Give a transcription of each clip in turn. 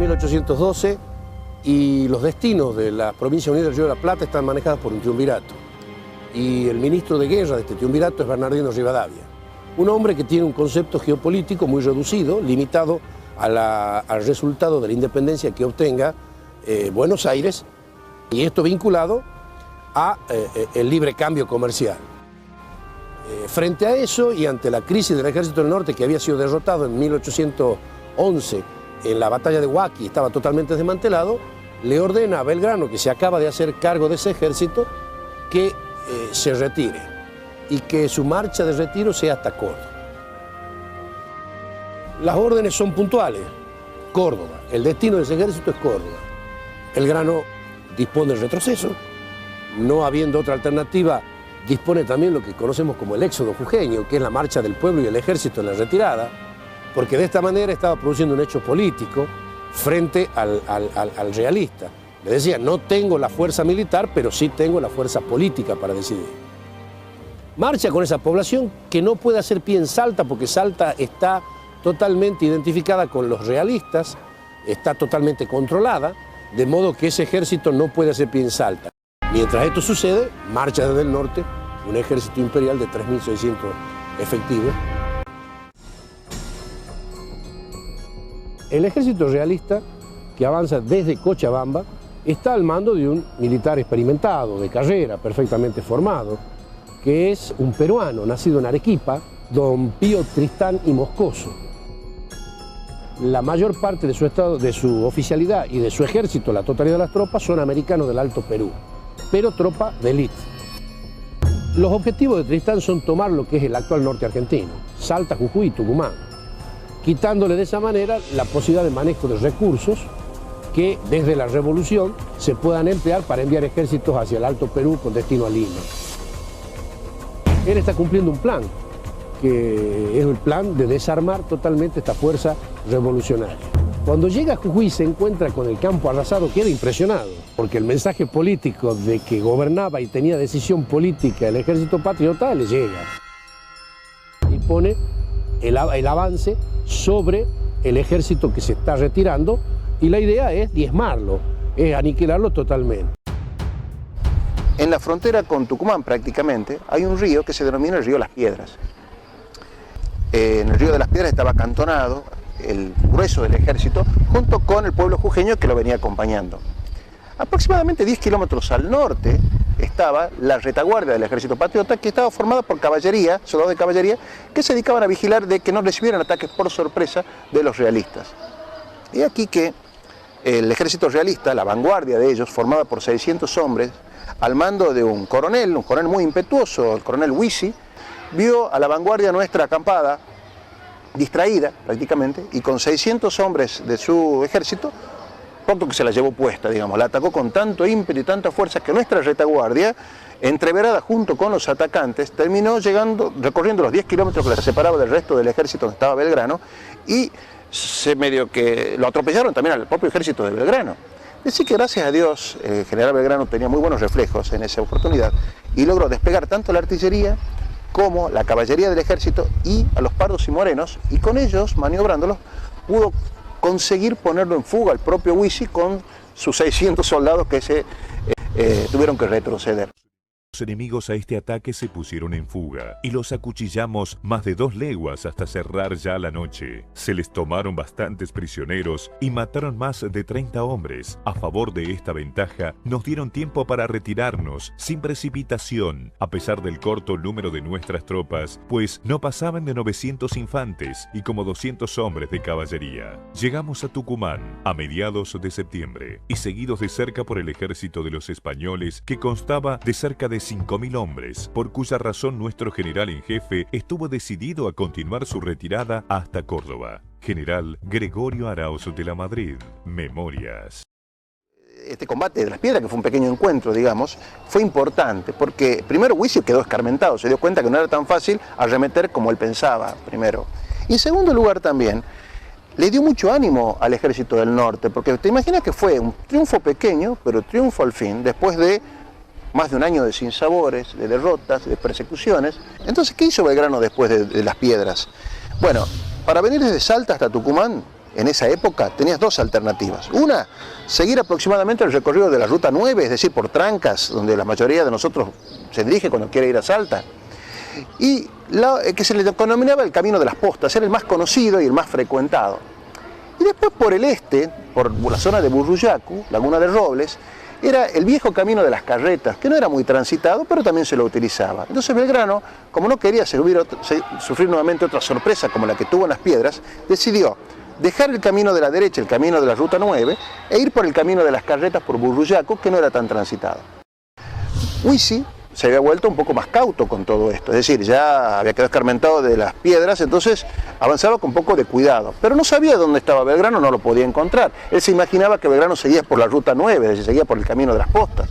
1812 y los destinos de la provincia unida del Río de la Plata están manejados por un triunvirato. Y el ministro de guerra de este triunvirato es Bernardino Rivadavia. Un hombre que tiene un concepto geopolítico muy reducido, limitado al resultado de la independencia que obtenga Buenos Aires, y esto vinculado a el libre cambio comercial. Frente a eso y ante la crisis del Ejército del Norte, que había sido derrotado en 1811 en la batalla de Huaqui, estaba totalmente desmantelado, le ordena a Belgrano, que se acaba de hacer cargo de ese ejército, que se retire y que su marcha de retiro sea hasta Córdoba. Las órdenes son puntuales. Córdoba, el destino de ese ejército es Córdoba. Belgrano dispone del retroceso, no habiendo otra alternativa, dispone también lo que conocemos como el éxodo jujeño, que es la marcha del pueblo y el ejército en la retirada, porque de esta manera estaba produciendo un hecho político frente al realista. Le decía, no tengo la fuerza militar, pero sí tengo la fuerza política para decidir. Marcha con esa población que no puede hacer pie en Salta, porque Salta está totalmente identificada con los realistas, está totalmente controlada, de modo que ese ejército no puede hacer pie en Salta. Mientras esto sucede, marcha desde el norte un ejército imperial de 3.600 efectivos. El ejército realista, que avanza desde Cochabamba, está al mando de un militar experimentado, de carrera, perfectamente formado, que es un peruano, nacido en Arequipa, don Pío Tristán y Moscoso. La mayor parte de su estado, de su oficialidad y de su ejército, la totalidad de las tropas, son americanos del Alto Perú, pero tropa de élite. Los objetivos de Tristán son tomar lo que es el actual norte argentino, Salta, Jujuy y Tucumán, quitándole de esa manera la posibilidad de manejo de recursos que desde la revolución se puedan emplear para enviar ejércitos hacia el Alto Perú con destino a Lima. Él está cumpliendo un plan, que es el plan de desarmar totalmente esta fuerza revolucionaria. Cuando llega a Jujuy y se encuentra con el campo arrasado, queda impresionado, porque el mensaje político de que gobernaba y tenía decisión política el ejército patriota le llega. Y pone el avance sobre el ejército que se está retirando, y la idea es diezmarlo, es aniquilarlo totalmente. En la frontera con Tucumán prácticamente hay un río que se denomina el río Las Piedras. En el río de Las Piedras estaba acantonado el grueso del ejército junto con el pueblo jujeño que lo venía acompañando. Aproximadamente 10 kilómetros al norte estaba la retaguardia del ejército patriota, que estaba formada por caballería, soldados de caballería, que se dedicaban a vigilar de que no recibieran ataques por sorpresa de los realistas. Y aquí que el ejército realista, la vanguardia de ellos, formada por 600 hombres, al mando de un coronel muy impetuoso, el coronel Huisi, vio a la vanguardia nuestra acampada, distraída prácticamente, y con 600 hombres de su ejército, pronto que se la llevó puesta, digamos, la atacó con tanto ímpetu y tanta fuerza que nuestra retaguardia, entreverada junto con los atacantes, terminó recorriendo los 10 kilómetros que la separaba del resto del ejército donde estaba Belgrano, y se medio que lo atropellaron también al propio ejército de Belgrano. Así que gracias a Dios, el general Belgrano tenía muy buenos reflejos en esa oportunidad y logró despegar tanto la artillería como la caballería del ejército y a los pardos y morenos, y con ellos, maniobrándolos, pudo conseguir ponerlo en fuga al propio Huisi con sus 600 soldados que tuvieron que retroceder. Los enemigos a este ataque se pusieron en fuga y los acuchillamos más de 2 leguas hasta cerrar ya la noche. Se les tomaron bastantes prisioneros y mataron más de 30 hombres. A favor de esta ventaja, nos dieron tiempo para retirarnos sin precipitación, a pesar del corto número de nuestras tropas, pues no pasaban de 900 infantes y como 200 hombres de caballería. Llegamos a Tucumán a mediados de septiembre y seguidos de cerca por el ejército de los españoles, que constaba de cerca de 5.000 hombres, por cuya razón nuestro general en jefe estuvo decidido a continuar su retirada hasta Córdoba. General Gregorio Arauz de la Madrid. Memorias. Este combate de Las Piedras, que fue un pequeño encuentro, digamos, fue importante porque primero Huisi quedó escarmentado, se dio cuenta que no era tan fácil arremeter como él pensaba, primero. Y en segundo lugar también, le dio mucho ánimo al ejército del norte, porque te imaginas que fue un triunfo pequeño, pero triunfo al fin, después de más de un año de sinsabores, de derrotas, de persecuciones. Entonces, ¿qué hizo Belgrano después de Las Piedras? Bueno, para venir desde Salta hasta Tucumán, en esa época tenías dos alternativas. Una, seguir aproximadamente el recorrido de la Ruta 9, es decir, por Trancas, donde la mayoría de nosotros se dirige cuando quiere ir a Salta. Y que se le denominaba el Camino de las Postas, era el más conocido y el más frecuentado. Y después por el este, por la zona de Burruyacu, Laguna de Robles, era el viejo camino de las carretas, que no era muy transitado, pero también se lo utilizaba. Entonces Belgrano, como no quería sufrir nuevamente otra sorpresa como la que tuvo en Las Piedras, decidió dejar el camino de la derecha, el camino de la Ruta 9, e ir por el camino de las carretas por Burruyacu, que no era tan transitado. Huisi se había vuelto un poco más cauto con todo esto, es decir, ya había quedado escarmentado de Las Piedras, entonces avanzaba con un poco de cuidado, pero no sabía dónde estaba Belgrano, no lo podía encontrar. Él se imaginaba que Belgrano seguía por la Ruta 9, es decir, seguía por el camino de las Postas.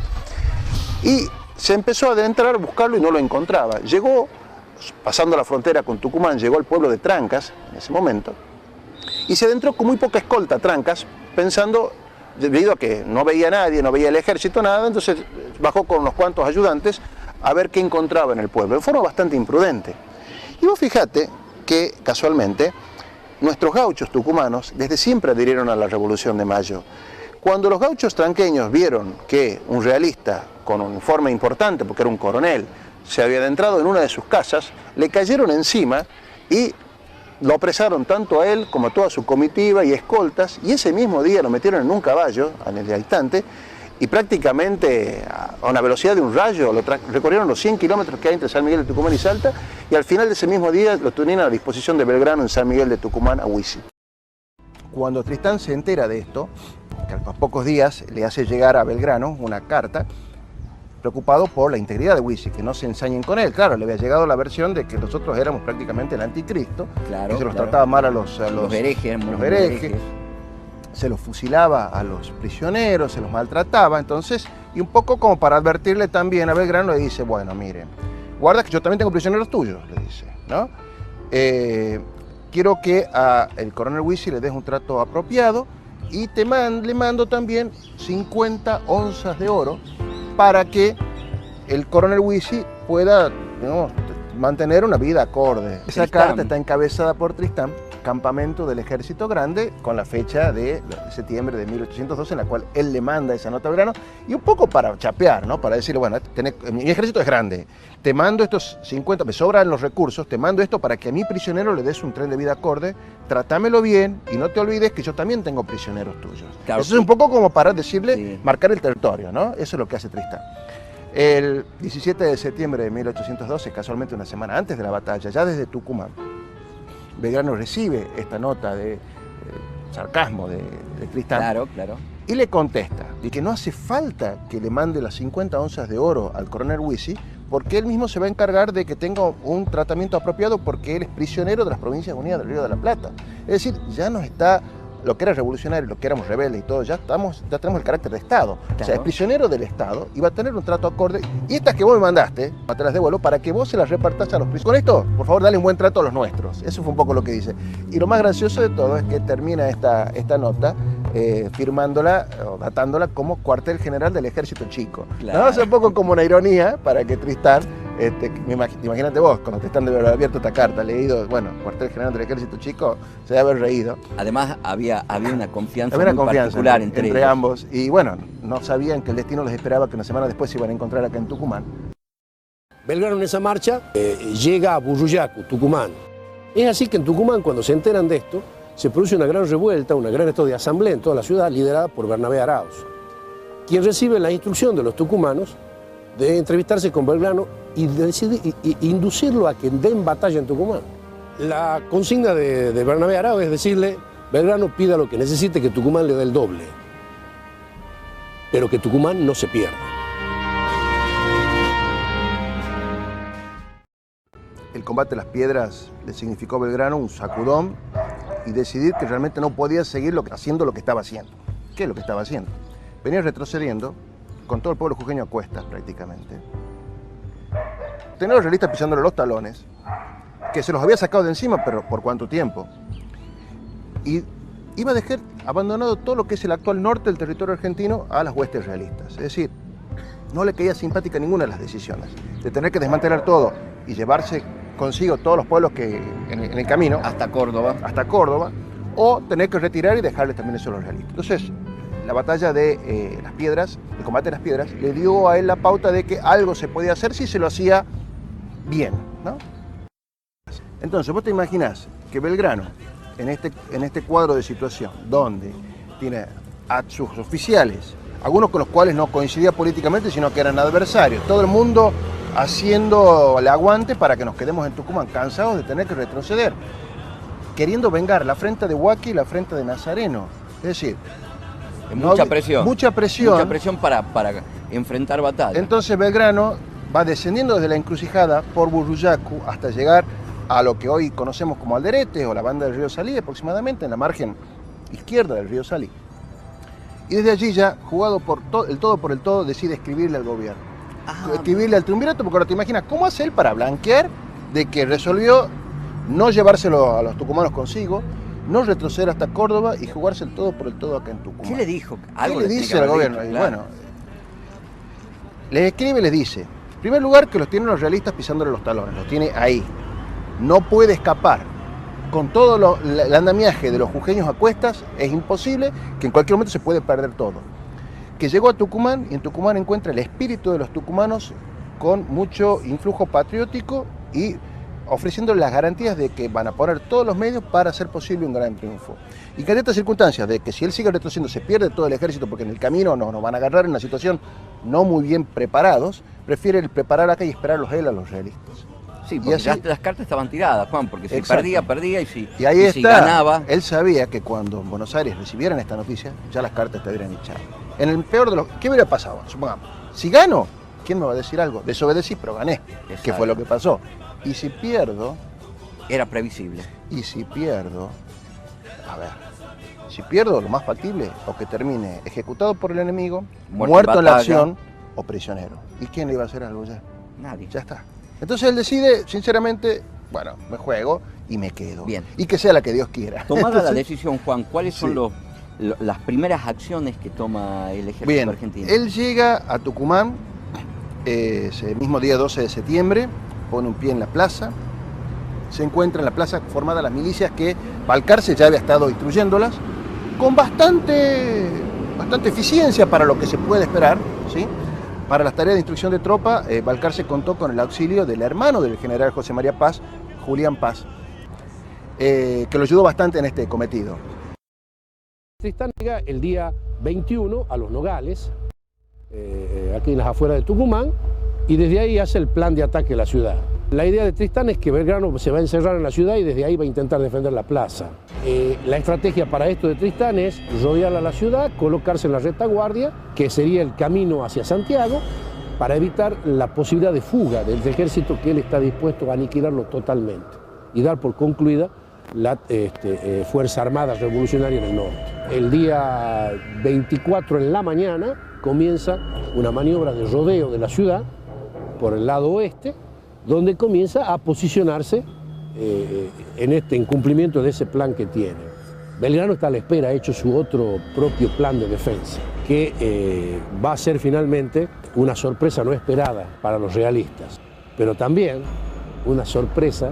Y se empezó a adentrar a buscarlo y no lo encontraba. Llegó, pasando la frontera con Tucumán, llegó al pueblo de Trancas, en ese momento, y se adentró con muy poca escolta a Trancas, pensando, debido a que no veía a nadie, no veía el ejército, nada, entonces bajó con unos cuantos ayudantes a ver qué encontraba en el pueblo, de forma bastante imprudente. Y vos fijate que, casualmente, nuestros gauchos tucumanos desde siempre adhirieron a la Revolución de Mayo. Cuando los gauchos tranqueños vieron que un realista con un uniforme importante, porque era un coronel, se había adentrado en una de sus casas, le cayeron encima y lo apresaron tanto a él como a toda su comitiva y escoltas, y ese mismo día lo metieron en un caballo, en el instante, y prácticamente a una velocidad de un rayo recorrieron los 100 kilómetros que hay entre San Miguel de Tucumán y Salta, y al final de ese mismo día lo tenían a disposición de Belgrano en San Miguel de Tucumán a Huisi. Cuando Tristán se entera de esto, que a los pocos días le hace llegar a Belgrano una carta, preocupado por la integridad de Huisi, que no se ensañen con él. Claro, le había llegado la versión de que nosotros éramos prácticamente el anticristo, claro, que se los trataba mal a los herejes, se los fusilaba a los prisioneros, se los maltrataba, entonces, y un poco como para advertirle también a Belgrano, le dice, bueno, miren, guarda que yo también tengo prisioneros tuyos, le dice, ¿no? Quiero que al coronel Huisi le des un trato apropiado y le mando también 50 onzas de oro para que el coronel Huisi pueda, digamos, mantener una vida acorde. Esa carta está encabezada por Tristán, campamento del Ejército Grande, con la fecha de septiembre de 1812, en la cual él le manda esa nota a Belgrano, y un poco para chapear, ¿no? Para decirle, bueno, mi ejército es grande, te mando estos 50, me sobran los recursos, te mando esto para que a mi prisionero le des un tren de vida acorde, tratámelo bien y no te olvides que yo también tengo prisioneros tuyos. Claro, eso es un poco como para decirle, marcar el territorio, ¿no? Eso es lo que hace Tristán. El 17 de septiembre de 1812, casualmente una semana antes de la batalla, ya desde Tucumán, Belgrano recibe esta nota de sarcasmo de Tristán. Claro, claro. Y le contesta de que no hace falta que le mande las 50 onzas de oro al coronel Huisi, porque él mismo se va a encargar de que tenga un tratamiento apropiado porque él es prisionero de las Provincias Unidas del Río de la Plata. Es decir, ya no está lo que era revolucionario, lo que éramos rebeldes y todo, ya tenemos el carácter de Estado. Claro. O sea, es prisionero del Estado y va a tener un trato acorde. Y estas que vos me mandaste, te las devuelvo para que vos se las repartas a los prisioneros. Con esto, por favor, dale un buen trato a los nuestros. Eso fue un poco lo que dice. Y lo más gracioso de todo es que termina esta nota firmándola o datándola como cuartel general del Ejército Chico. Claro. ¿No? Es un poco como una ironía para que Tristán, imagínate vos, cuando te están de haber abierto esta carta, leído, bueno, cuartel general del Ejército Chico, se debe haber reído. Además, había una confianza muy particular entre ambos. Y bueno, no sabían que el destino les esperaba que una semana después se iban a encontrar acá en Tucumán. Belgrano en esa marcha llega a Burruyacu, Tucumán. Es así que en Tucumán, cuando se enteran de esto, se produce una gran revuelta, una gran estado de asamblea en toda la ciudad, liderada por Bernabé Arauz, quien recibe la instrucción de los tucumanos de entrevistarse con Belgrano y inducirlo a que den batalla en Tucumán. La consigna de Bernabé Arauz es decirle, Belgrano pida lo que necesite, que Tucumán le dé el doble, pero que Tucumán no se pierda. El combate de Las Piedras le significó a Belgrano un sacudón y decidir que realmente no podía seguir haciendo lo que estaba haciendo. ¿Qué es lo que estaba haciendo? Venía retrocediendo con todo el pueblo jujeño a cuestas prácticamente. Tenía a los realistas pisándole los talones, que se los había sacado de encima, pero ¿por cuánto tiempo? Y iba a dejar abandonado todo lo que es el actual norte del territorio argentino a las huestes realistas. Es decir, no le caía simpática ninguna de las decisiones. De tener que desmantelar todo y llevarse consigo todos los pueblos que en el camino. Hasta Córdoba. Hasta Córdoba. o tener que retirar y dejarle también eso a los realistas. Entonces, la batalla de las piedras, el combate de las piedras, le dio a él la pauta de que algo se podía hacer si se lo hacía bien, ¿no? Entonces, vos te imaginás que Belgrano, en este cuadro de situación, donde tiene a sus oficiales, algunos con los cuales no coincidía políticamente, sino que eran adversarios, todo el mundo haciendo el aguante para que nos quedemos en Tucumán, cansados de tener que retroceder, queriendo vengar la afrenta de Huaki y la afrenta de Nazareno. Es decir, mucha presión. Mucha presión. Mucha presión para enfrentar batalla. Entonces Belgrano va descendiendo desde la encrucijada por Burruyacu hasta llegar a lo que hoy conocemos como Alderete o la banda del río Salí, aproximadamente en la margen izquierda del río Salí. Y desde allí ya, jugado por el todo, decide escribirle al gobierno. Escribirle al triunvirato, porque ahora te imaginas cómo hace él para blanquear de que resolvió no llevárselo a los tucumanos consigo, no retroceder hasta Córdoba y jugarse el todo por el todo acá en Tucumán. ¿Qué le dijo? ¿Qué le dice al gobierno? Claro. Bueno, les escribe y les dice, en primer lugar, que los tienen los realistas pisándole los talones, los tiene ahí. No puede escapar. Con todo el andamiaje de los jujeños a cuestas, es imposible, que en cualquier momento se puede perder todo. Que llegó a Tucumán y en Tucumán encuentra el espíritu de los tucumanos con mucho influjo patriótico y ofreciéndole las garantías de que van a poner todos los medios para hacer posible un gran triunfo. Y que en estas circunstancias de que si él sigue retrocediendo se pierde todo el ejército porque en el camino nos van a agarrar en una situación no muy bien preparados, prefiere preparar acá y esperarlos él a los realistas. Sí, porque así, las cartas estaban tiradas, Juan, porque si perdía y si ganaba... Él sabía que cuando en Buenos Aires recibieran esta noticia, ya las cartas estarían echadas. En el peor de los... ¿Qué hubiera pasado? Supongamos, si gano, ¿quién me va a decir algo? Desobedecí, pero gané. Exacto. Que fue lo que pasó. Y si pierdo... Era previsible. Y si pierdo... A ver... Si pierdo, lo más factible, o que termine ejecutado por el enemigo, muerto en la acción, o prisionero. ¿Y quién le iba a hacer algo ya? Nadie. Ya está. Entonces él decide, sinceramente, bueno, me juego y me quedo. Bien. Y que sea la que Dios quiera. Tomada la decisión, Juan, ¿cuáles son las primeras acciones que toma el ejército argentino? Él llega a Tucumán ese mismo día 12 de septiembre, pone un pie en la plaza, se encuentra en la plaza formada las milicias que Balcarce ya había estado instruyéndolas, con bastante eficiencia para lo que se puede esperar, ¿sí? Para las tareas de instrucción de tropa, Balcarce contó con el auxilio del hermano del general José María Paz, Julián Paz, que lo ayudó bastante en este cometido. Tristán llega el día 21 a Los Nogales, aquí en las afueras de Tucumán, y desde ahí hace el plan de ataque a la ciudad. La idea de Tristán es que Belgrano se va a encerrar en la ciudad y desde ahí va a intentar defender la plaza. La estrategia para esto de Tristán es rodear a la ciudad, colocarse en la retaguardia, que sería el camino hacia Santiago, para evitar la posibilidad de fuga del ejército que él está dispuesto a aniquilarlo totalmente y dar por concluida la Fuerza Armada Revolucionaria en el norte. El día 24 en la mañana comienza una maniobra de rodeo de la ciudad por el lado oeste, donde comienza a posicionarse en cumplimiento de ese plan que tiene. Belgrano está a la espera, ha hecho su otro propio plan de defensa, que va a ser finalmente una sorpresa no esperada para los realistas, pero también una sorpresa,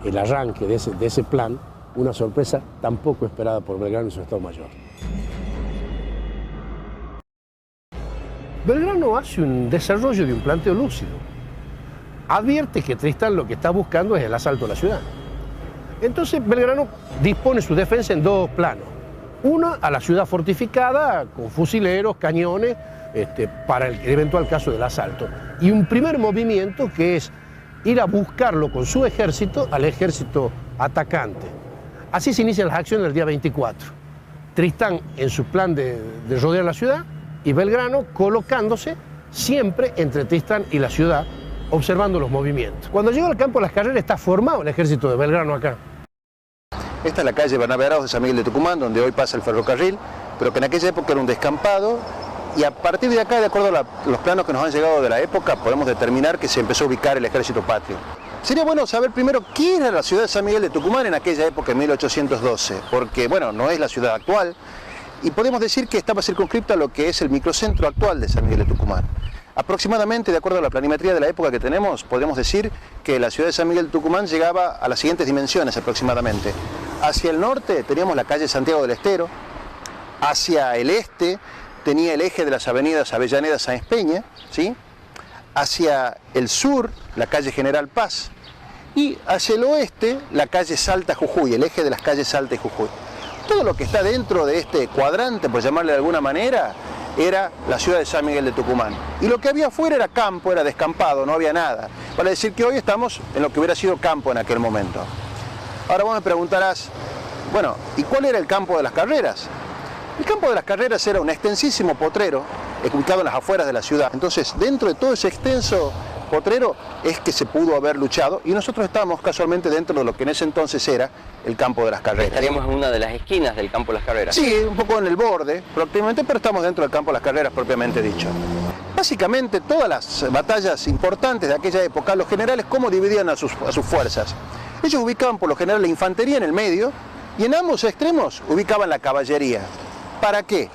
el arranque de ese plan, una sorpresa tampoco esperada por Belgrano y su Estado Mayor. Belgrano hace un desarrollo de un planteo lúcido. Advierte que Tristán lo que está buscando es el asalto a la ciudad. Entonces Belgrano dispone su defensa en dos planos. Uno, a la ciudad fortificada, con fusileros, cañones, para el eventual caso del asalto. Y un primer movimiento que es ir a buscarlo con su ejército al ejército atacante. Así se inician las acciones el día 24. Tristán en su plan de rodear la ciudad y Belgrano colocándose siempre entre Tristán y la ciudad, observando los movimientos. Cuando llega al campo de las carreras está formado el ejército de Belgrano acá. Esta es la calle Bernabé Arauz de San Miguel de Tucumán, donde hoy pasa el ferrocarril, pero que en aquella época era un descampado, y a partir de acá, de acuerdo a los planos que nos han llegado de la época, podemos determinar que se empezó a ubicar el ejército patrio. Sería bueno saber primero qué era la ciudad de San Miguel de Tucumán en aquella época, en 1812, porque bueno, no es la ciudad actual, y podemos decir que estaba circunscripta a lo que es el microcentro actual de San Miguel de Tucumán. Aproximadamente, de acuerdo a la planimetría de la época que tenemos, podemos decir que la ciudad de San Miguel de Tucumán llegaba a las siguientes dimensiones aproximadamente. hacia el norte teníamos la calle Santiago del Estero, hacia el este tenía el eje de las avenidas Avellaneda Sáenz Peña, ¿sí? Hacia el sur la calle General Paz y hacia el oeste la calle Salta Jujuy, el eje de las calles Salta y Jujuy. Todo lo que está dentro de este cuadrante, por llamarle de alguna manera, era la ciudad de San Miguel de Tucumán. Y lo que había afuera era campo, era descampado, no había nada. Para decir que hoy estamos en lo que hubiera sido campo en aquel momento. Ahora vos me preguntarás, bueno, ¿y cuál era el campo de las carreras? El campo de las carreras era un extensísimo potrero ubicado en las afueras de la ciudad. Entonces, dentro de todo ese extenso potrero es que se pudo haber luchado y nosotros estábamos casualmente dentro de lo que en ese entonces era el campo de las carreras. Estaríamos en una de las esquinas del campo de las carreras. Sí, un poco en el borde, prácticamente, pero estamos dentro del campo de las carreras propiamente dicho. Básicamente todas las batallas importantes de aquella época, los generales, ¿cómo dividían a sus fuerzas? Ellos ubicaban por lo general la infantería en el medio y en ambos extremos ubicaban la caballería. ¿Para qué?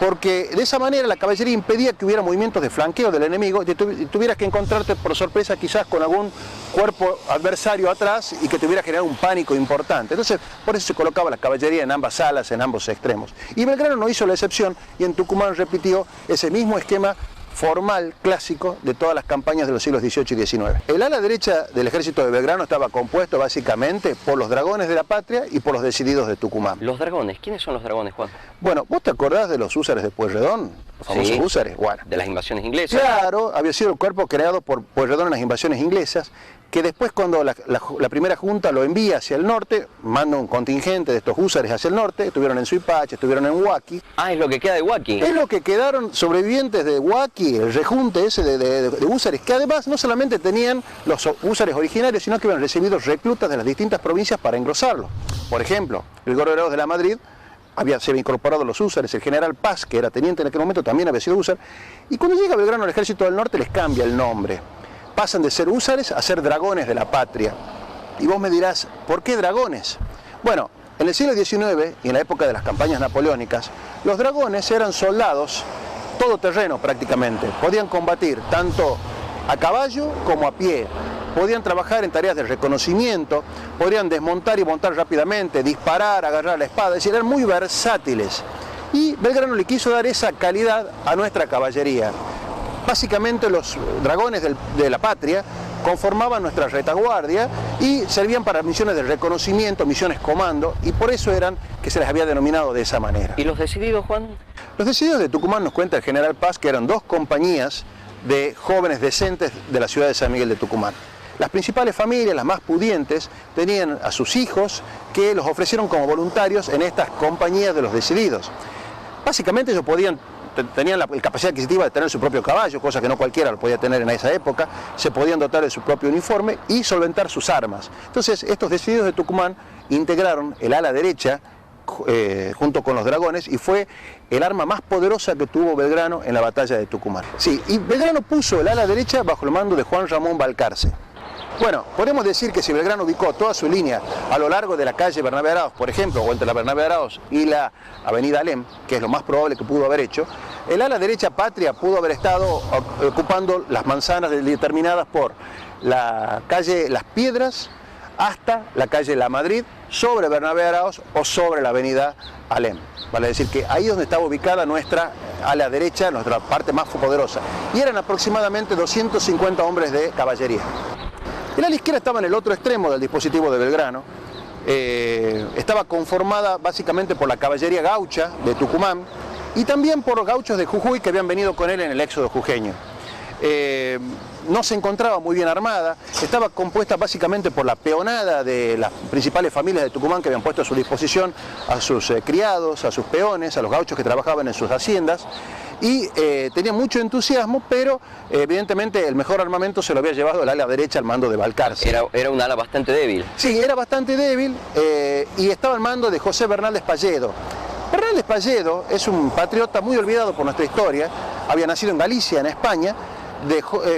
Porque de esa manera la caballería impedía que hubiera movimientos de flanqueo del enemigo y tuvieras que encontrarte por sorpresa quizás con algún cuerpo adversario atrás y que te hubiera generado un pánico importante. Entonces, por eso se colocaba la caballería en ambas alas, en ambos extremos. Y Belgrano no hizo la excepción y en Tucumán repitió ese mismo esquema formal, clásico, de todas las campañas de los siglos XVIII y XIX. El ala derecha del ejército de Belgrano estaba compuesto básicamente por los dragones de la patria y por los decididos de Tucumán. ¿Los dragones? ¿Quiénes son los dragones, Juan? Bueno, ¿vos te acordás de los húsares de Pueyrredón? Los famosos húsares. Bueno, de las invasiones inglesas. Claro, había sido el cuerpo creado por Pueyrredón en las invasiones inglesas, que después cuando la primera junta lo envía hacia el norte, manda un contingente de estos húsares hacia el norte, estuvieron en Suipacha, estuvieron en Huaki. Ah, es lo que queda de Huaki. Es lo que quedaron sobrevivientes de Huaki, el rejunte ese de húsares, que además no solamente tenían los húsares originarios, sino que habían recibido reclutas de las distintas provincias para engrosarlo. Por ejemplo, el Gobernador de la Madrid se había incorporado los húsares, el general Paz, que era teniente en aquel momento, también había sido húsar, y cuando llega Belgrano al ejército del norte les cambia el nombre. Pasan de ser húsares a ser dragones de la patria. Y vos me dirás, ¿por qué dragones? Bueno, en el siglo XIX y en la época de las campañas napoleónicas, los dragones eran soldados todoterreno prácticamente. Podían combatir tanto a caballo como a pie. Podían trabajar en tareas de reconocimiento, podían desmontar y montar rápidamente, disparar, agarrar la espada, es decir, eran muy versátiles. Y Belgrano le quiso dar esa calidad a nuestra caballería. Básicamente los dragones de la patria conformaban nuestra retaguardia y servían para misiones de reconocimiento, misiones comando, y por eso eran que se les había denominado de esa manera. ¿Y los decididos, Juan? Los decididos de Tucumán, nos cuenta el general Paz, que eran 2 compañías de jóvenes decentes de la ciudad de San Miguel de Tucumán. Las principales familias, las más pudientes, tenían a sus hijos que los ofrecieron como voluntarios en estas compañías de los decididos. Básicamente ellos tenían la capacidad adquisitiva de tener su propio caballo, cosa que no cualquiera lo podía tener en esa época, se podían dotar de su propio uniforme y solventar sus armas. Entonces estos decididos de Tucumán integraron el ala derecha junto con los dragones y fue el arma más poderosa que tuvo Belgrano en la batalla de Tucumán. Sí, y Belgrano puso el ala derecha bajo el mando de Juan Ramón Balcarce. Bueno, podemos decir que si Belgrano ubicó toda su línea a lo largo de la calle Bernabé Araoz, por ejemplo, o entre la Bernabé Araoz y la avenida Alem, que es lo más probable que pudo haber hecho, el ala derecha patria pudo haber estado ocupando las manzanas determinadas por la calle Las Piedras hasta la calle La Madrid, sobre Bernabé Araoz o sobre la avenida Alem. Vale decir que ahí es donde estaba ubicada nuestra ala derecha, nuestra parte más poderosa. Y eran aproximadamente 250 hombres de caballería. El ala izquierda estaba en el otro extremo del dispositivo de Belgrano. Estaba conformada básicamente por la caballería gaucha de Tucumán y también por los gauchos de Jujuy que habían venido con él en el éxodo jujeño. No se encontraba muy bien armada, estaba compuesta básicamente por la peonada de las principales familias de Tucumán que habían puesto a su disposición a sus criados, a sus peones, a los gauchos que trabajaban en sus haciendas, y tenía mucho entusiasmo, pero evidentemente el mejor armamento se lo había llevado el ala derecha al mando de Balcarce. Era un ala bastante débil. Sí, era bastante débil y estaba al mando de José Bernal de Espalledo. Bernal de Espalledo es un patriota muy olvidado por nuestra historia, había nacido en Galicia, en España,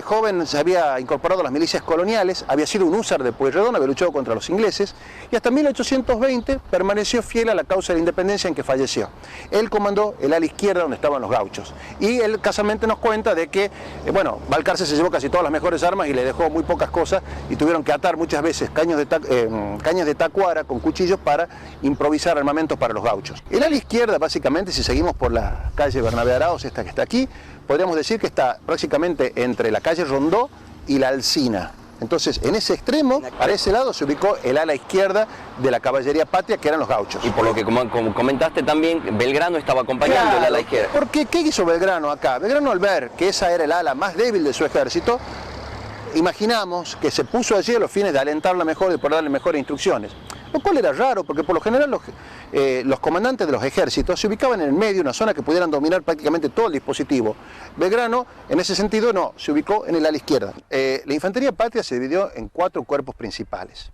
joven se había incorporado a las milicias coloniales, había sido un húsar de Pueyrredón, había luchado contra los ingleses y hasta 1820 permaneció fiel a la causa de la independencia en que falleció. Él comandó el ala izquierda donde estaban los gauchos y él casualmente nos cuenta de que, bueno, Balcarce se llevó casi todas las mejores armas y le dejó muy pocas cosas y tuvieron que atar muchas veces cañas de tacuara con cuchillos para improvisar armamentos para los gauchos. El ala izquierda, básicamente, si seguimos por la calle Bernabé Araoz, esta que está aquí, podríamos decir que está prácticamente entre la calle Rondó y la Alsina. Entonces, en ese extremo, para ese lado, se ubicó el ala izquierda de la caballería patria, que eran los gauchos. Y por lo que como comentaste también, Belgrano estaba acompañando el ala izquierda. Porque, ¿qué hizo Belgrano acá? Belgrano, al ver que esa era el ala más débil de su ejército, imaginamos que se puso allí a los fines de alentarla mejor y por darle mejores instrucciones. Lo cual era raro, porque por lo general los comandantes de los ejércitos se ubicaban en el medio, una zona que pudieran dominar prácticamente todo el dispositivo. Belgrano, en ese sentido, no, se ubicó en el ala izquierda. La infantería patria se dividió en 4 cuerpos principales.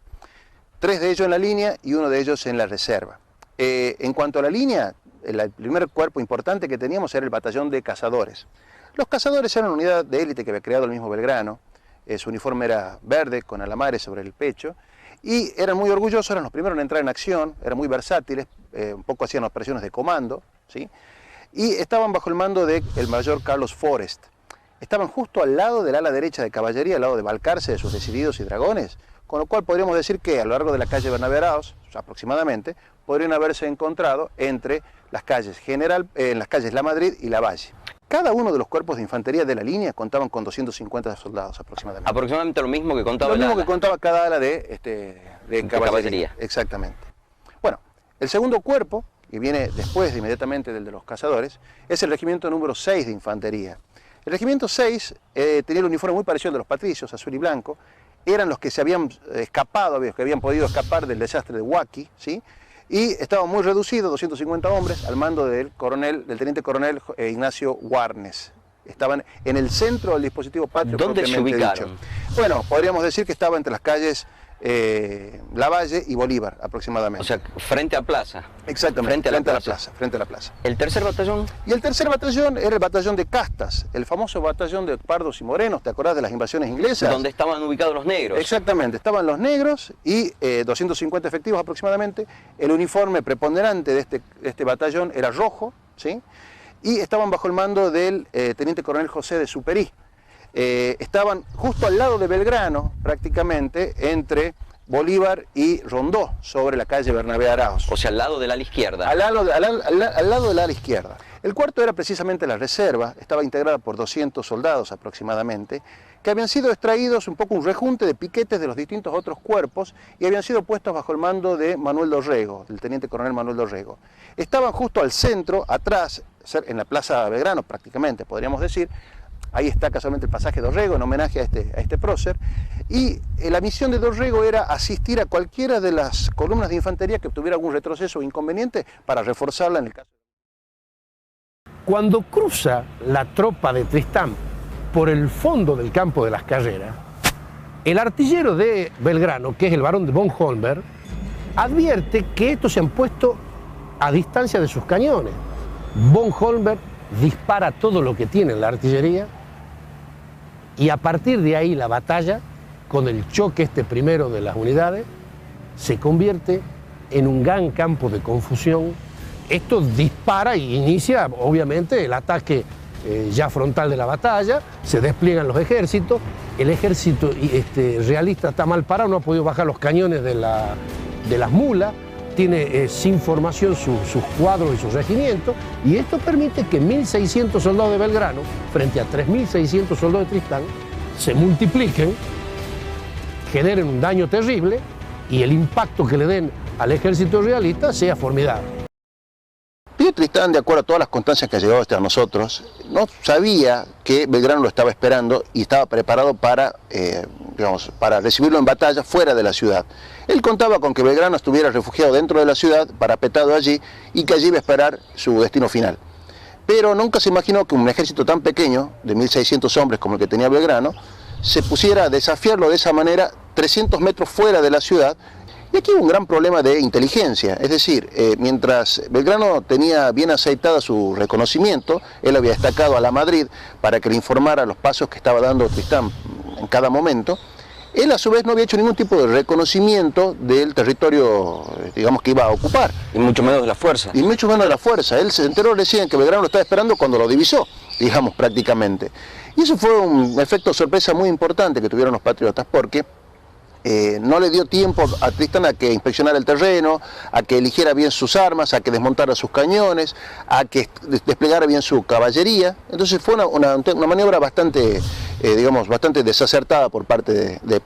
3 de ellos en la línea y 1 de ellos en la reserva. En cuanto a la línea, el primer cuerpo importante que teníamos era el batallón de cazadores. Los cazadores eran una unidad de élite que había creado el mismo Belgrano. Su uniforme era verde, con alamares sobre el pecho, y eran muy orgullosos, eran los primeros en entrar en acción, eran muy versátiles, un poco hacían operaciones de comando, ¿sí? Y estaban bajo el mando del mayor Carlos Forrest. Estaban justo al lado del ala derecha de caballería, al lado de Balcarce, de sus decididos y dragones, con lo cual podríamos decir que a lo largo de la calle Bernabé Araoz, aproximadamente, podrían haberse encontrado entre las calles las calles La Madrid y La Valle. Cada uno de los cuerpos de infantería de la línea contaban con 250 soldados aproximadamente. Aproximadamente lo mismo que contaba Lo mismo ala. que contaba cada ala de caballería. Exactamente. Bueno, el segundo cuerpo, que viene después inmediatamente del de los cazadores, es el regimiento número 6 de infantería. El regimiento 6 tenía el uniforme muy parecido al de los patricios, azul y blanco. Eran los que se habían escapado, que habían podido escapar del desastre de Huaki, ¿sí? Y estaban muy reducidos, 250 hombres, al mando del teniente coronel Ignacio Warnes. Estaban en el centro del dispositivo patrio. ¿Dónde se ubicaron? Dicho. Bueno, podríamos decir que estaba entre las calles Lavalle y Bolívar, aproximadamente. O sea, frente a plaza. Exactamente, frente a la plaza. ¿El tercer batallón? Y el tercer batallón era el batallón de Castas, el famoso batallón de pardos y morenos, ¿te acordás de las invasiones inglesas? Donde estaban ubicados los negros. Exactamente, estaban los negros y 250 efectivos aproximadamente. El uniforme preponderante de este batallón era rojo, ¿sí? Y estaban bajo el mando del teniente coronel José de Superí. Estaban justo al lado de Belgrano, prácticamente, entre Bolívar y Rondó, sobre la calle Bernabé Araoz. O sea, al lado del ala izquierda. Al lado del ala izquierda. El cuarto era precisamente la reserva, estaba integrada por 200 soldados aproximadamente, que habían sido extraídos un poco un rejunte de piquetes de los distintos otros cuerpos y habían sido puestos bajo el mando de Manuel Dorrego, del teniente coronel Manuel Dorrego. Estaban justo al centro, atrás, en la plaza Belgrano prácticamente, podríamos decir. Ahí está casualmente el pasaje de Dorrego en homenaje a este prócer. Y la misión de Dorrego era asistir a cualquiera de las columnas de infantería que tuviera algún retroceso o inconveniente para reforzarla en el caso. Cuando cruza la tropa de Tristán por el fondo del campo de las Carreras, el artillero de Belgrano, que es el barón de von Holmberg, advierte que estos se han puesto a distancia de sus cañones. Von Holmberg dispara todo lo que tiene en la artillería y a partir de ahí la batalla, con el choque primero de las unidades, se convierte en un gran campo de confusión. Esto dispara y inicia, obviamente, el ataque ya frontal de la batalla, se despliegan los ejércitos, el ejército realista está mal parado, no ha podido bajar los cañones de las mulas, tiene sin formación sus cuadros y sus regimientos, y esto permite que 1.600 soldados de Belgrano, frente a 3.600 soldados de Tristán, se multipliquen, generen un daño terrible, y el impacto que le den al ejército realista sea formidable. Pío Tristán, de acuerdo a todas las constancias que ha llegado hasta nosotros, no sabía que Belgrano lo estaba esperando y estaba preparado para recibirlo en batalla fuera de la ciudad. Él contaba con que Belgrano estuviera refugiado dentro de la ciudad, parapetado allí, y que allí iba a esperar su destino final. Pero nunca se imaginó que un ejército tan pequeño, de 1.600 hombres como el que tenía Belgrano, se pusiera a desafiarlo de esa manera 300 metros fuera de la ciudad, Y aquí hubo un gran problema de inteligencia, es decir, mientras Belgrano tenía bien aceitada su reconocimiento, él había destacado a la Madrid para que le informara los pasos que estaba dando Tristán en cada momento, él a su vez no había hecho ningún tipo de reconocimiento del territorio, digamos, que iba a ocupar. Y mucho menos de la fuerza. Y mucho menos de la fuerza. Él se enteró recién que Belgrano lo estaba esperando cuando lo divisó, digamos, prácticamente. Y eso fue un efecto sorpresa muy importante que tuvieron los patriotas, porque no le dio tiempo a Tristán a que inspeccionara el terreno, a que eligiera bien sus armas, a que desmontara sus cañones, a que desplegara bien su caballería. Entonces fue una maniobra bastante, digamos, bastante desacertada por parte de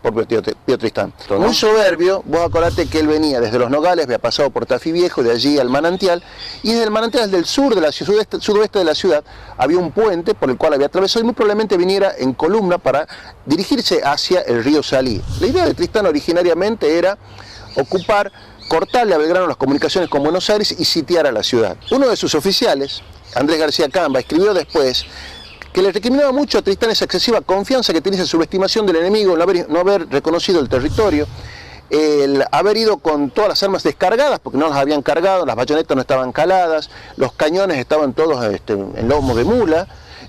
Pío Tristán. Muy soberbio. Vos acordate que él venía desde los Nogales, había pasado por Tafí Viejo, de allí al manantial, y desde el manantial del sur, de la sudoeste de la ciudad, había un puente por el cual había atravesado y muy probablemente viniera en columna para dirigirse hacia el río Salí. La idea de Tristán originariamente era ocupar, cortarle a Belgrano las comunicaciones con Buenos Aires y sitiar a la ciudad. Uno de sus oficiales, Andrés García Camba, escribió después que le recriminaba mucho a Tristán esa excesiva confianza que tenía, esa subestimación del enemigo, no haber reconocido el territorio, el haber ido con todas las armas descargadas, porque no las habían cargado, las bayonetas no estaban caladas, los cañones estaban todos en lomos de mula,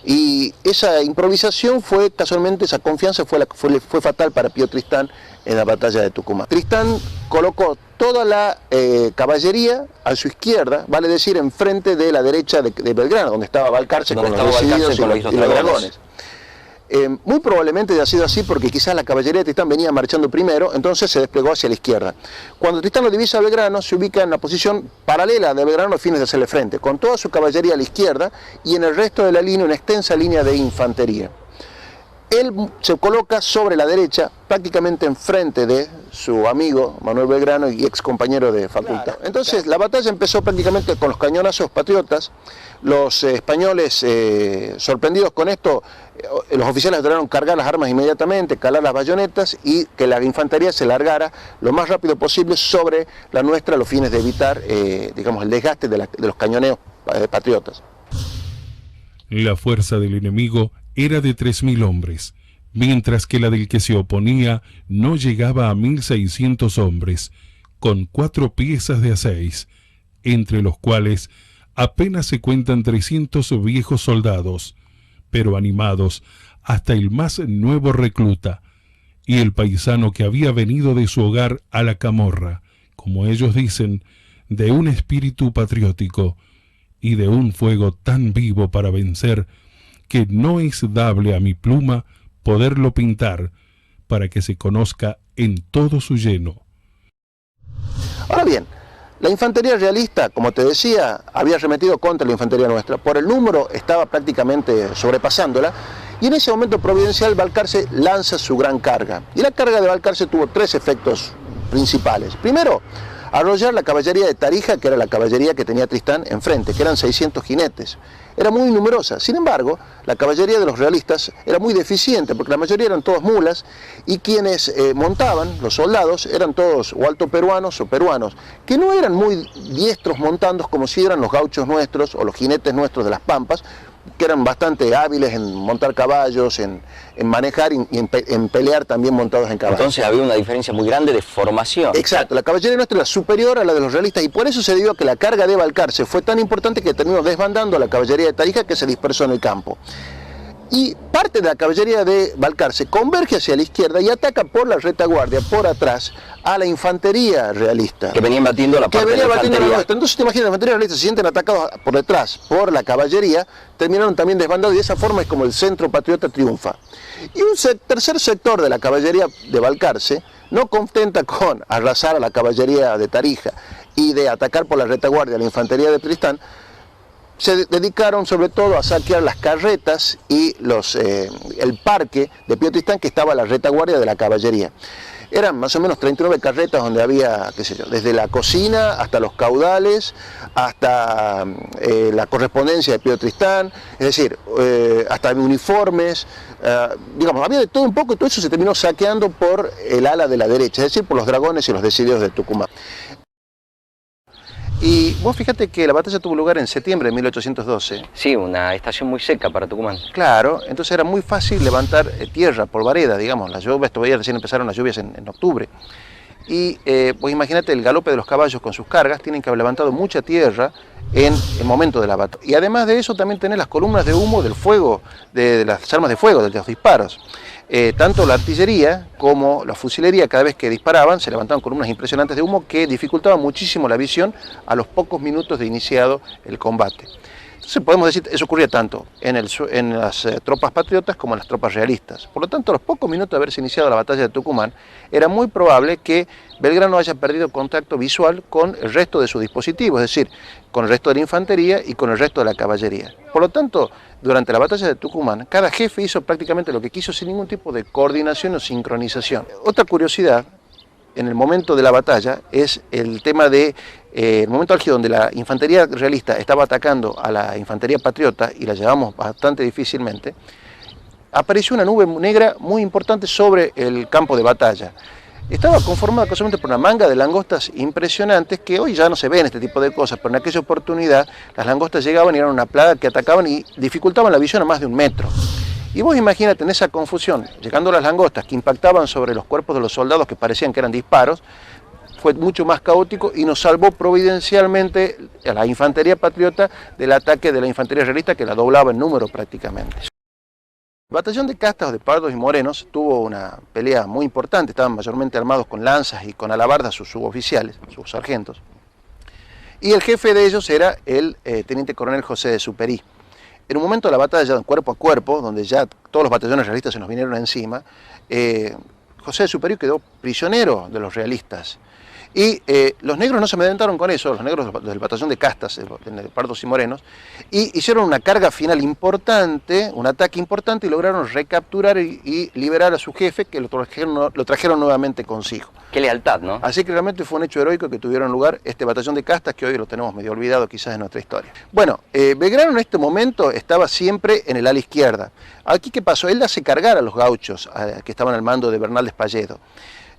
y esa improvisación fue, casualmente, esa confianza fue fatal para Pío Tristán en la batalla de Tucumán. Tristán colocó toda la caballería a su izquierda, vale decir, enfrente de la derecha de Belgrano, donde estaba Balcarce con los decididos y los dragones. Muy probablemente haya sido así porque quizás la caballería de Tristán venía marchando primero, entonces se desplegó hacia la izquierda. Cuando Tristán lo divisa a Belgrano, se ubica en la posición paralela de Belgrano a fines de hacerle frente, con toda su caballería a la izquierda y en el resto de la línea una extensa línea de infantería. Él se coloca sobre la derecha, prácticamente enfrente de su amigo Manuel Belgrano y ex compañero de facultad. Entonces la batalla empezó prácticamente con los cañonazos patriotas. Los españoles, sorprendidos con esto, los oficiales ordenaron cargar las armas inmediatamente, calar las bayonetas y que la infantería se largara lo más rápido posible sobre la nuestra a los fines de evitar, digamos, el desgaste de los cañoneos patriotas. La fuerza del enemigo era de 3.000 hombres, mientras que la del que se oponía no llegaba a 1.600 hombres, con 4 piezas de a 6, entre los cuales apenas se cuentan 300 viejos soldados, pero animados hasta el más nuevo recluta, y el paisano que había venido de su hogar a la camorra, como ellos dicen, de un espíritu patriótico y de un fuego tan vivo para vencer, que no es dable a mi pluma poderlo pintar para que se conozca en todo su lleno. Ahora bien, la infantería realista, como te decía, había arremetido contra la infantería nuestra. Por el número estaba prácticamente sobrepasándola y en ese momento providencial Balcarce lanza su gran carga. Y la carga de Balcarce tuvo 3 efectos principales. Primero, arrollar la caballería de Tarija, que era la caballería que tenía Tristán enfrente, que eran 600 jinetes. Era muy numerosa. Sin embargo, la caballería de los realistas era muy deficiente, porque la mayoría eran todos mulas, y quienes montaban, los soldados, eran todos o altoperuanos o peruanos, que no eran muy diestros montando como si eran los gauchos nuestros o los jinetes nuestros de las pampas, que eran bastante hábiles en montar caballos, en manejar y en pelear también montados en caballos. Entonces había una diferencia muy grande de formación. Exacto, la caballería nuestra era superior a la de los realistas y por eso se debió a que la carga de Balcarce fue tan importante que terminó desbandando a la caballería de Tarija, que se dispersó en el campo. Y parte de la caballería de Balcarce converge hacia la izquierda y ataca por la retaguardia, por atrás, a la infantería realista. Que venían batiendo la parte de la infantería. Entonces te imaginas, la infantería realista se sienten atacados por detrás por la caballería, terminaron también desbandados y de esa forma es como el centro patriota triunfa. Y un tercer sector de la caballería de Balcarce, no contenta con arrasar a la caballería de Tarija y de atacar por la retaguardia a la infantería de Tristán, se dedicaron sobre todo a saquear las carretas y el parque de Pío Tristán, que estaba a la retaguardia de la caballería. Eran más o menos 39 carretas donde había, qué sé yo, desde la cocina hasta los caudales, hasta la correspondencia de Pío Tristán, es decir, hasta uniformes, digamos, había de todo un poco y todo eso se terminó saqueando por el ala de la derecha, es decir, por los dragones y los decididos de Tucumán. Y vos fíjate que la batalla tuvo lugar en septiembre de 1812. Sí, una estación muy seca para Tucumán. Claro, entonces era muy fácil levantar tierra por vareda, digamos. Las lluvias, todavía recién empezaron las lluvias en octubre. y pues imagínate el galope de los caballos con sus cargas, tienen que haber levantado mucha tierra en el momento de la batalla. Y además de eso también tenés las columnas de humo del fuego, de las armas de fuego, de los disparos. Tanto la artillería como la fusilería, cada vez que disparaban, se levantaban columnas impresionantes de humo que dificultaban muchísimo la visión a los pocos minutos de iniciado el combate. Entonces podemos decir, eso ocurría tanto en las tropas patriotas como en las tropas realistas. Por lo tanto, a los pocos minutos de haberse iniciado la batalla de Tucumán, era muy probable que Belgrano haya perdido contacto visual con el resto de su dispositivo, es decir, con el resto de la infantería y con el resto de la caballería. Por lo tanto, durante la batalla de Tucumán, cada jefe hizo prácticamente lo que quiso sin ningún tipo de coordinación o sincronización. Otra curiosidad en el momento de la batalla es el tema de el momento álgido donde la infantería realista estaba atacando a la infantería patriota y la llevamos bastante difícilmente, apareció una nube negra muy importante sobre el campo de batalla. Estaba conformada casualmente por una manga de langostas impresionantes que hoy ya no se ven este tipo de cosas, pero en aquella oportunidad las langostas llegaban y eran una plaga que atacaban y dificultaban la visión a más de 1 metro. Y vos imagínate en esa confusión, llegando las langostas que impactaban sobre los cuerpos de los soldados que parecían que eran disparos, fue mucho más caótico y nos salvó providencialmente a la infantería patriota del ataque de la infantería realista que la doblaba en número prácticamente. El batallón de castas o de pardos y morenos tuvo una pelea muy importante, estaban mayormente armados con lanzas y con alabardas sus suboficiales, sus sargentos. Y el jefe de ellos era el teniente coronel José de Superí. En un momento de la batalla, cuerpo a cuerpo, donde ya todos los batallones realistas se nos vinieron encima, José de Superí quedó prisionero de los realistas. Y los negros no se amedrentaron con eso, los negros del batallón de castas, de pardos y morenos, y hicieron una carga final importante, un ataque importante, y lograron recapturar y liberar a su jefe, que lo trajeron nuevamente consigo. Qué lealtad, ¿no? Así que realmente fue un hecho heroico que tuvieron lugar este batallón de castas, que hoy lo tenemos medio olvidado quizás en nuestra historia. Bueno, Belgrano en este momento estaba siempre en el ala izquierda. Aquí, ¿qué pasó? Él hace cargar a los gauchos que estaban al mando de Bernal de Espalledo.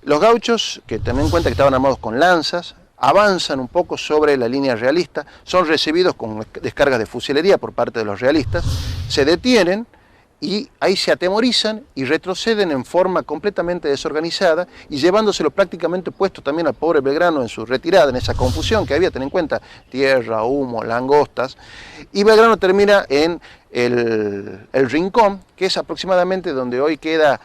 Los gauchos, que también en cuenta que estaban armados con lanzas, avanzan un poco sobre la línea realista, son recibidos con descargas de fusilería por parte de los realistas, se detienen y ahí se atemorizan y retroceden en forma completamente desorganizada y llevándoselo prácticamente puesto también al pobre Belgrano en su retirada, en esa confusión que había, ten en cuenta, tierra, humo, langostas, y Belgrano termina en el Rincón, que es aproximadamente donde hoy queda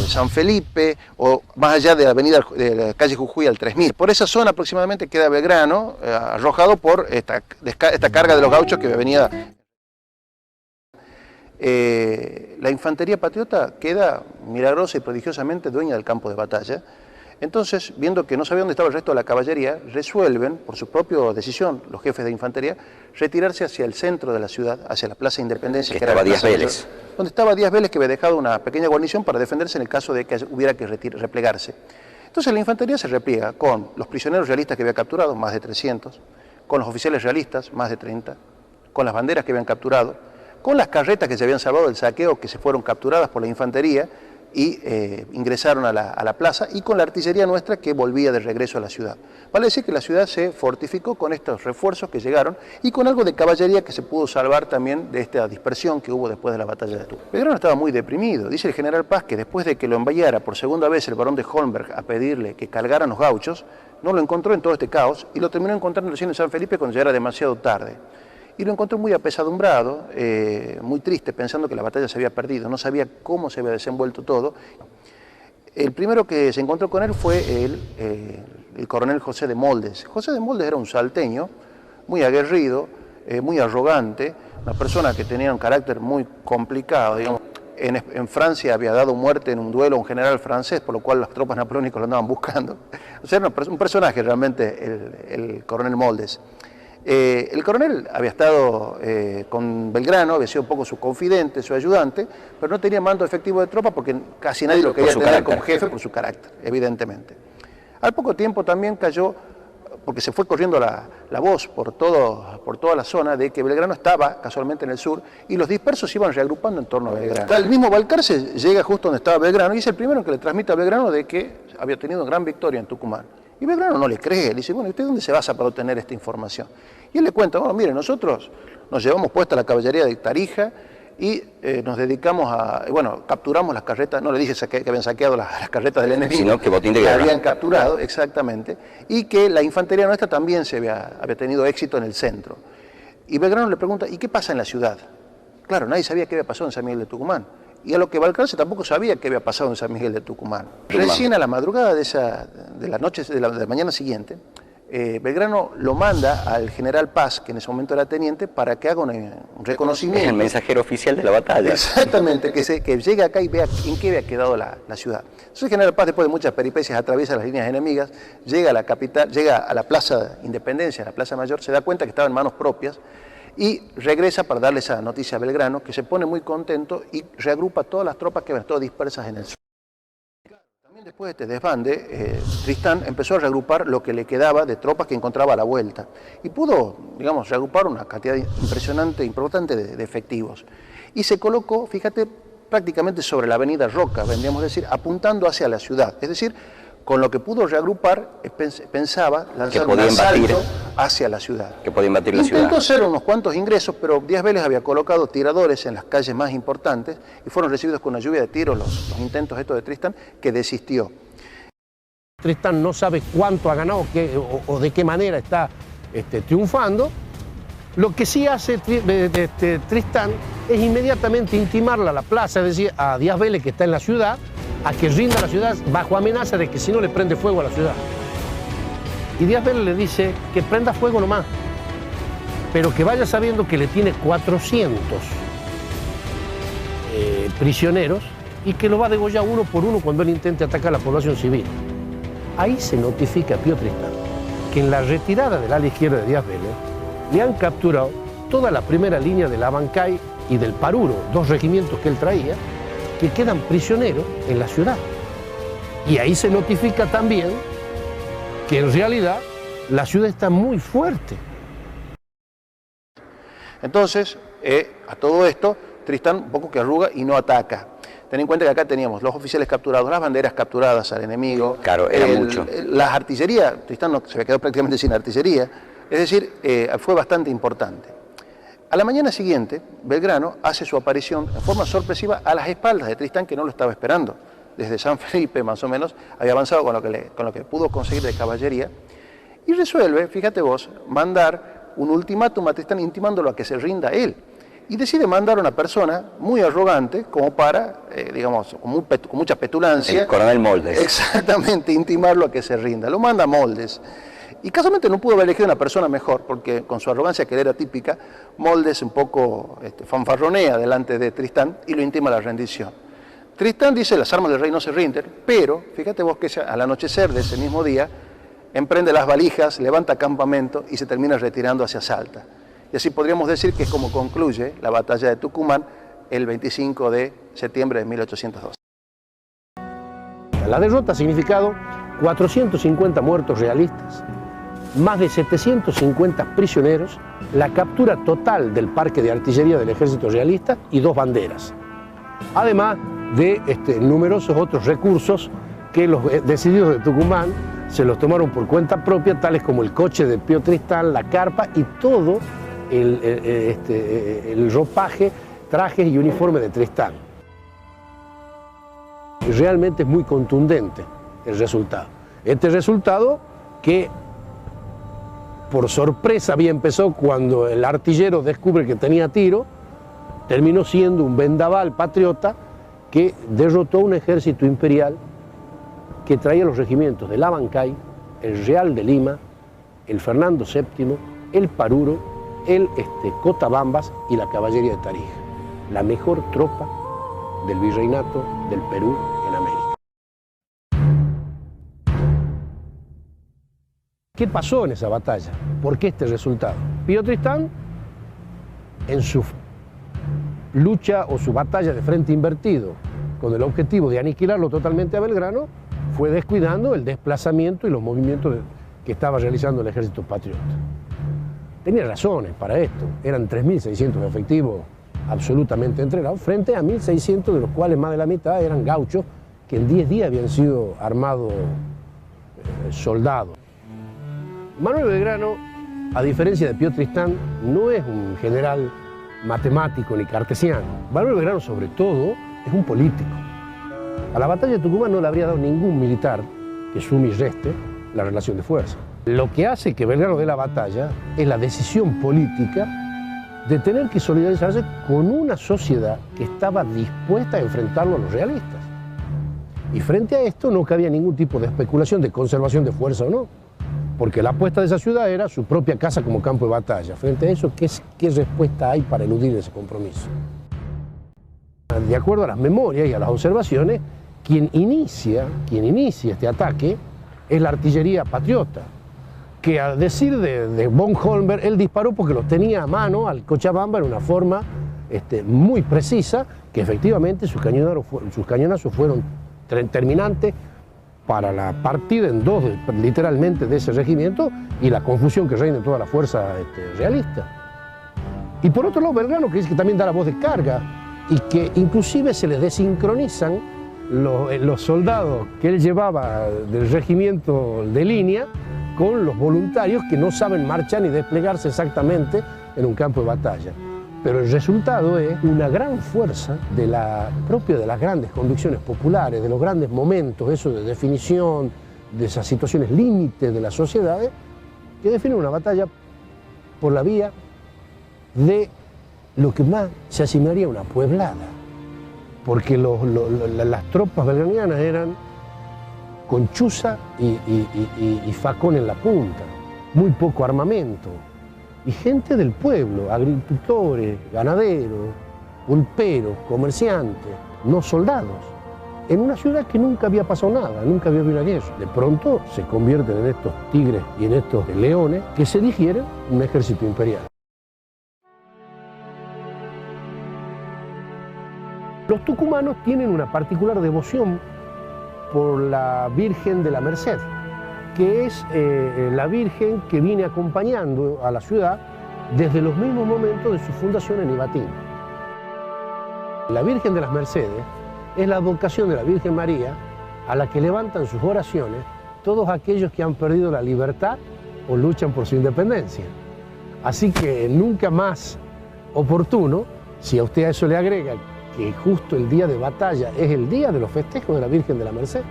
San Felipe, o más allá de la avenida de la calle Jujuy al 3000. Por esa zona aproximadamente queda Belgrano, arrojado por esta carga de los gauchos que venía. La infantería patriota queda milagrosa y prodigiosamente dueña del campo de batalla. Entonces, viendo que no sabía dónde estaba el resto de la caballería, resuelven, por su propia decisión, los jefes de infantería, retirarse hacia el centro de la ciudad, hacia la Plaza Independencia, que era Díaz Vélez. Donde estaba Díaz Vélez, que había dejado una pequeña guarnición para defenderse en el caso de que hubiera que replegarse. Entonces la infantería se repliega con los prisioneros realistas que había capturado, más de 300, con los oficiales realistas, más de 30, con las banderas que habían capturado, con las carretas que se habían salvado del saqueo, que se fueron capturadas por la infantería y ingresaron a la plaza, y con la artillería nuestra que volvía de regreso a la ciudad. Vale decir que la ciudad se fortificó con estos refuerzos que llegaron y con algo de caballería que se pudo salvar también de esta dispersión que hubo después de la batalla de Tucumán. Belgrano estaba muy deprimido. Dice el general Paz que después de que lo enviara por segunda vez el barón de Holmberg a pedirle que cargaran los gauchos, no lo encontró en todo este caos y lo terminó encontrando recién en San Felipe cuando ya era demasiado tarde. Y lo encontró muy apesadumbrado, muy triste, pensando que la batalla se había perdido, no sabía cómo se había desenvuelto todo. El primero que se encontró con él fue el coronel José de Moldes. José de Moldes era un salteño, muy aguerrido, muy arrogante, una persona que tenía un carácter muy complicado, digamos. En Francia había dado muerte en un duelo a un general francés, por lo cual las tropas napoleónicas lo andaban buscando. O sea, era un personaje realmente el coronel Moldes. El coronel había estado con Belgrano, había sido un poco su confidente, su ayudante, pero no tenía mando efectivo de tropa porque casi nadie lo quería tener como jefe por su carácter, evidentemente. Al poco tiempo también cayó, porque se fue corriendo la voz por toda la zona, de que Belgrano estaba casualmente en el sur y los dispersos se iban reagrupando en torno a Belgrano. El mismo Balcarce llega justo donde estaba Belgrano y es el primero que le transmite a Belgrano de que había tenido gran victoria en Tucumán. Y Belgrano no le cree, le dice, bueno, ¿y usted dónde se basa para obtener esta información? Y él le cuenta, bueno, mire, nosotros nos llevamos puesta la caballería de Tarija, y nos dedicamos a, bueno, capturamos las carretas, no le dije que habían saqueado las carretas del enemigo, sino que botín de que guerra. habían capturado, exactamente, y que la infantería nuestra también había tenido éxito en el centro. Y Belgrano le pregunta, ¿y qué pasa en la ciudad? Claro, nadie sabía qué había pasado en San Miguel de Tucumán. Y a lo que va alcance tampoco sabía qué había pasado en San Miguel de Tucumán. Recién a la madrugada de la mañana siguiente, Belgrano lo manda al general Paz, que en ese momento era teniente, para que haga un reconocimiento. Es el mensajero oficial de la batalla. Exactamente, que llegue acá y vea en qué había quedado la ciudad. Entonces el general Paz, después de muchas peripecias, atraviesa las líneas enemigas, llega a la capital, llega a la Plaza Independencia, a la Plaza Mayor, se da cuenta que estaba en manos propias y regresa para darle esa noticia a Belgrano, que se pone muy contento y reagrupa todas las tropas que habían estado dispersas en el sur. También después de este desbande, Tristán empezó a reagrupar lo que le quedaba de tropas que encontraba a la vuelta y pudo, digamos, reagrupar una cantidad impresionante, importante de efectivos. Y se colocó, fíjate, prácticamente sobre la avenida Roca, vendríamos a decir, apuntando hacia la ciudad. Es decir, con lo que pudo reagrupar, pensaba lanzar un asalto hacia la ciudad. Que podía invadir la ciudad. Intentó hacer unos cuantos ingresos, pero Díaz Vélez había colocado tiradores en las calles más importantes y fueron recibidos con una lluvia de tiros los intentos estos de Tristán, que desistió. Tristán no sabe cuánto ha ganado o de qué manera está triunfando. Lo que sí hace Tristán es inmediatamente intimarle a la plaza, es decir, a Díaz Vélez, que está en la ciudad, a que rinda la ciudad bajo amenaza de que si no le prende fuego a la ciudad. Y Díaz Vélez le dice que prenda fuego nomás, pero que vaya sabiendo que le tiene 400 prisioneros y que lo va a degollar uno por uno cuando él intente atacar a la población civil. Ahí se notifica a Pío Tristán que en la retirada del ala izquierda de Díaz Vélez le han capturado toda la primera línea del Abancay y del Paruro, dos regimientos que él traía, que quedan prisioneros en la ciudad. Y ahí se notifica también que en realidad la ciudad está muy fuerte. Entonces, a todo esto, Tristán un poco que arruga y no ataca. Ten en cuenta que acá teníamos los oficiales capturados, las banderas capturadas al enemigo. Claro, era mucho. Las artillerías, Tristán se había quedado prácticamente sin artillería, es decir, fue bastante importante. A la mañana siguiente, Belgrano hace su aparición en forma sorpresiva a las espaldas de Tristán, que no lo estaba esperando. Desde San Felipe, más o menos, había avanzado con lo que pudo conseguir de caballería y resuelve, fíjate vos, mandar un ultimátum a Tristán intimándolo a que se rinda él. Y decide mandar a una persona muy arrogante, como para, digamos, con mucha petulancia. El coronel Moldes. Exactamente, intimarlo a que se rinda. Lo manda a Moldes. Y casualmente no pudo haber elegido una persona mejor, porque con su arrogancia, que era típica, Moldes un poco fanfarronea delante de Tristán y lo intima a la rendición. Tristán dice, las armas del rey no se rinden, pero fíjate vos que al anochecer de ese mismo día, emprende las valijas, levanta campamento y se termina retirando hacia Salta. Y así podríamos decir que es como concluye la batalla de Tucumán el 25 de septiembre de 1812. La derrota ha significado 450 muertos realistas, más de 750 prisioneros, la captura total del parque de artillería del ejército realista y 2 banderas. Además de numerosos otros recursos que los decididos de Tucumán se los tomaron por cuenta propia, tales como el coche de Pío Tristán, la carpa y todo el ropaje, trajes y uniforme de Tristán. Realmente es muy contundente el resultado. Este resultado que por sorpresa había empezado cuando el artillero descubre que tenía tiro, terminó siendo un vendaval patriota que derrotó a un ejército imperial que traía los regimientos del Abancay, el Real de Lima, el Fernando VII, el Paruro, el Cotabambas y la caballería de Tarija. La mejor tropa del virreinato del Perú en América. ¿Qué pasó en esa batalla? ¿Por qué este resultado? Pío Tristán, en su lucha o su batalla de frente invertido, con el objetivo de aniquilarlo totalmente a Belgrano, fue descuidando el desplazamiento y los movimientos que estaba realizando el ejército patriota. Tenía razones para esto, eran 3.600 efectivos absolutamente entrenados, frente a 1.600, de los cuales más de la mitad eran gauchos, que en 10 días habían sido armados soldados. Manuel Belgrano, a diferencia de Pío Tristán, no es un general matemático ni cartesiano. Manuel Belgrano, sobre todo, es un político. A la batalla de Tucumán no le habría dado ningún militar que sume y reste la relación de fuerza. Lo que hace que Belgrano dé la batalla es la decisión política de tener que solidarizarse con una sociedad que estaba dispuesta a enfrentarlo a los realistas. Y frente a esto no cabía ningún tipo de especulación de conservación de fuerza o no, porque la apuesta de esa ciudad era su propia casa como campo de batalla. Frente a eso, ¿qué respuesta hay para eludir ese compromiso? De acuerdo a las memorias y a las observaciones, quien inicia este ataque es la artillería patriota, que a decir de von Holmberg, él disparó porque los tenía a mano al Cochabamba en una forma muy precisa, que efectivamente sus cañonazos fueron terminantes para la partida en dos, literalmente, de ese regimiento y la confusión que reina en toda la fuerza realista. Y por otro lado, Belgrano, que dice que también da la voz de carga y que inclusive se le desincronizan los soldados que él llevaba del regimiento de línea con los voluntarios que no saben marchar ni desplegarse exactamente en un campo de batalla. Pero el resultado es una gran fuerza propia de las grandes convicciones populares, de los grandes momentos, eso de definición, de esas situaciones límites de las sociedades, que definen una batalla por la vía de lo que más se asimilaría a una pueblada. Porque las tropas belgranianas eran con chuza y facón en la punta, muy poco armamento, y gente del pueblo, agricultores, ganaderos, pulperos, comerciantes, no soldados, en una ciudad que nunca había pasado nada, nunca había habido una guerra. De pronto se convierten en estos tigres y en estos leones que se digieren un ejército imperial. Los tucumanos tienen una particular devoción por la Virgen de la Merced, que es la Virgen que viene acompañando a la ciudad desde los mismos momentos de su fundación en Ibatín. La Virgen de las Mercedes es la advocación de la Virgen María a la que levantan sus oraciones todos aquellos que han perdido la libertad o luchan por su independencia. Así que nunca más oportuno, si a usted a eso le agrega que justo el día de batalla es el día de los festejos de la Virgen de la Merced.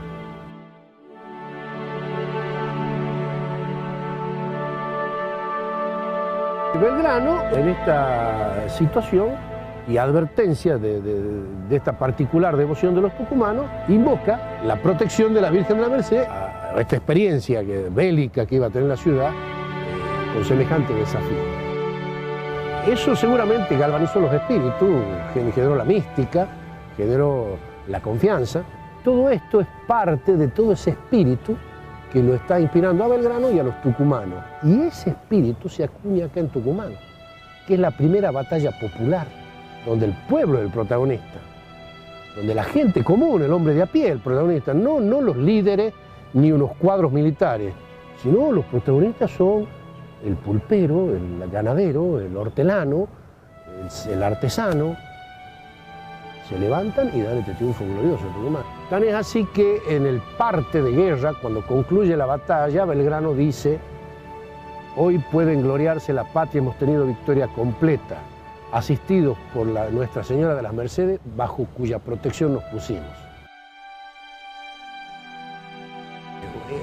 Belgrano, en esta situación y advertencia de esta particular devoción de los tucumanos, invoca la protección de la Virgen de la Merced a esta experiencia bélica que iba a tener la ciudad con semejante desafío. Eso seguramente galvanizó los espíritus, generó la mística, generó la confianza. Todo esto es parte de todo ese espíritu que lo está inspirando a Belgrano y a los tucumanos. Y ese espíritu se acuña acá en Tucumán, que es la primera batalla popular, donde el pueblo es el protagonista, donde la gente común, el hombre de a pie, el protagonista, no los líderes ni unos cuadros militares, sino los protagonistas son el pulpero, el ganadero, el hortelano, el artesano. Se levantan y dan este triunfo glorioso a Tucumán. Tan es así que en el parte de guerra, cuando concluye la batalla, Belgrano dice: hoy pueden gloriarse la patria, hemos tenido victoria completa, asistidos por Nuestra Señora de las Mercedes, bajo cuya protección nos pusimos.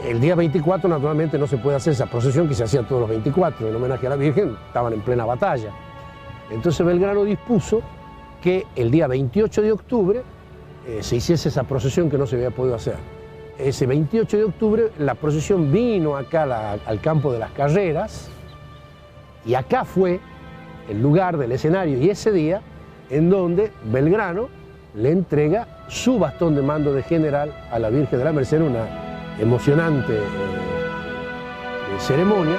El día 24 naturalmente no se puede hacer esa procesión que se hacía todos los 24 en homenaje a la Virgen, estaban en plena batalla. Entonces Belgrano dispuso que el día 28 de octubre se hiciese esa procesión que no se había podido hacer. Ese 28 de octubre la procesión vino acá al campo de las carreras y acá fue el lugar del escenario y ese día en donde Belgrano le entrega su bastón de mando de general a la Virgen de la Merced, una emocionante ceremonia